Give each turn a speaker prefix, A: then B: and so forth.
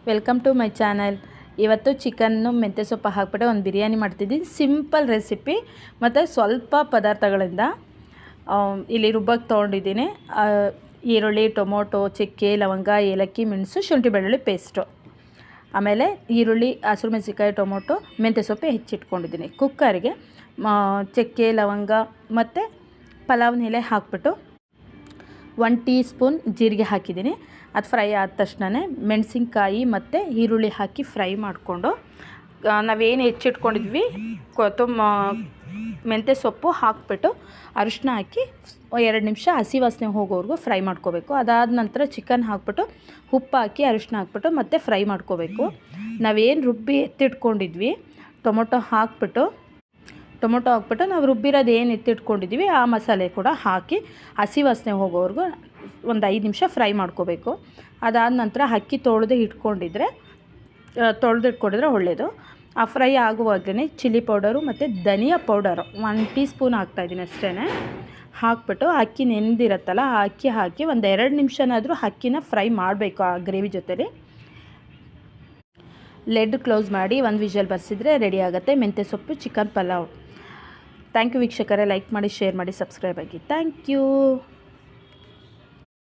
A: Welcome to my channel. ಇವತ್ತು ಚಿಕನ್ನು ಮೆಂತ್ಯ ಸೊಪ್ಪು ಹಾಕ್ಬಿಟ್ಟು ಒಂದು ಬಿರಿಯಾನಿ ಮಾಡ್ತಿದ್ದೀನಿ. ಸಿಂಪಲ್ ರೆಸಿಪಿ ಮತ್ತು ಸ್ವಲ್ಪ ಪದಾರ್ಥಗಳಿಂದ ಇಲ್ಲಿ ರುಬ್ಬಕ್ಕೆ ತೊಗೊಂಡಿದ್ದೀನಿ. ಈರುಳ್ಳಿ, ಟೊಮೊಟೊ, ಚಕ್ಕೆ, ಲವಂಗ, ಏಲಕ್ಕಿ, ಮೆಣಸು, ಶುಂಠಿ ಬೆಳ್ಳುಳ್ಳಿ ಪೇಸ್ಟು, ಆಮೇಲೆ ಈರುಳ್ಳಿ, ಹಸಿರು ಮೆಣಸಿನ್ಕಾಯಿ, ಟೊಮೊಟೊ, ಮೆಂತ್ಯ ಸೊಪ್ಪು ಹೆಚ್ಚಿಟ್ಕೊಂಡಿದ್ದೀನಿ. ಕುಕ್ಕರಿಗೆ ಚಕ್ಕೆ, ಲವಂಗ ಮತ್ತು ಪಲಾವ್ ಎಲೆ ಹಾಕ್ಬಿಟ್ಟು 1 ಟೀ ಸ್ಪೂನ್ ಜೀರಿಗೆ ಹಾಕಿದ್ದೀನಿ. ಅದು ಫ್ರೈ ಆದ ತಕ್ಷಣ ಮೆಣಸಿನ್ಕಾಯಿ ಮತ್ತು ಈರುಳ್ಳಿ ಹಾಕಿ ಫ್ರೈ ಮಾಡಿಕೊಂಡು ನಾವೇನು ಹೆಚ್ಚಿಟ್ಕೊಂಡಿದ್ವಿ ಮೆಂತ್ಯ ಸೊಪ್ಪು ಹಾಕಿಬಿಟ್ಟು ಅರಿಶಿನ ಹಾಕಿ 2 ನಿಮಿಷ ಹಸಿ ವಾಸನೆ ಹೋಗೋವರೆಗೂ ಫ್ರೈ ಮಾಡ್ಕೋಬೇಕು. ಅದಾದ ನಂತರ ಚಿಕನ್ ಹಾಕ್ಬಿಟ್ಟು ಉಪ್ಪು ಹಾಕಿ ಅರಿಶಿನ ಹಾಕ್ಬಿಟ್ಟು ಮತ್ತೆ ಫ್ರೈ ಮಾಡ್ಕೋಬೇಕು. ನಾವೇನು ರುಬ್ಬಿ ಎತ್ತಿಟ್ಕೊಂಡಿದ್ವಿ ಟೊಮೊಟೊ ಹಾಕ್ಬಿಟ್ಟು ನಾವು ರುಬ್ಬಿರೋದು ಏನು ಎತ್ತಿಟ್ಕೊಂಡಿದ್ವಿ ಆ ಮಸಾಲೆ ಕೂಡ ಹಾಕಿ ಹಸಿ ವಾಸನೆ ಹೋಗೋವರೆಗೂ ಒಂದು 5 ನಿಮಿಷ ಫ್ರೈ ಮಾಡ್ಕೋಬೇಕು. ಅದಾದ ನಂತರ ಅಕ್ಕಿ ತೊಳೆದಿಟ್ಕೊಂಡಿದ್ರೆ ಒಳ್ಳೆಯದು. ಆ ಫ್ರೈ ಆಗುವಾಗಲೇ ಚಿಲ್ಲಿ ಪೌಡರು ಮತ್ತು ಧನಿಯಾ ಪೌಡರು 1 ಟೀ ಸ್ಪೂನ್ ಹಾಕ್ತಾಯಿದ್ದೀನಿ ಅಷ್ಟೇ. ಹಾಕ್ಬಿಟ್ಟು ಅಕ್ಕಿ ನೆಂದಿರತ್ತಲ್ಲ ಆ ಅಕ್ಕಿ ಹಾಕಿ ಒಂದು 2 ನಿಮಿಷನಾದರೂ ಅಕ್ಕಿನ ಫ್ರೈ ಮಾಡಬೇಕು ಆ ಗ್ರೇವಿ ಜೊತೆಲಿ. ಲೆಡ್ ಕ್ಲೋಸ್ ಮಾಡಿ 1 ವಿಷಲ್ ಬರ್ಸಿದ್ರೆ ರೆಡಿ ಆಗುತ್ತೆ ಮೆಂತ್ಯ ಸೊಪ್ಪು ಚಿಕನ್ ಪಲಾವ್. ಥ್ಯಾಂಕ್ ಯು ವೀಕ್ಷಕರೇ. ಲೈಕ್ ಮಾಡಿ, ಶೇರ್ ಮಾಡಿ, ಸಬ್ಸ್ಕ್ರೈಬ್ ಆಗಿ. Thank you.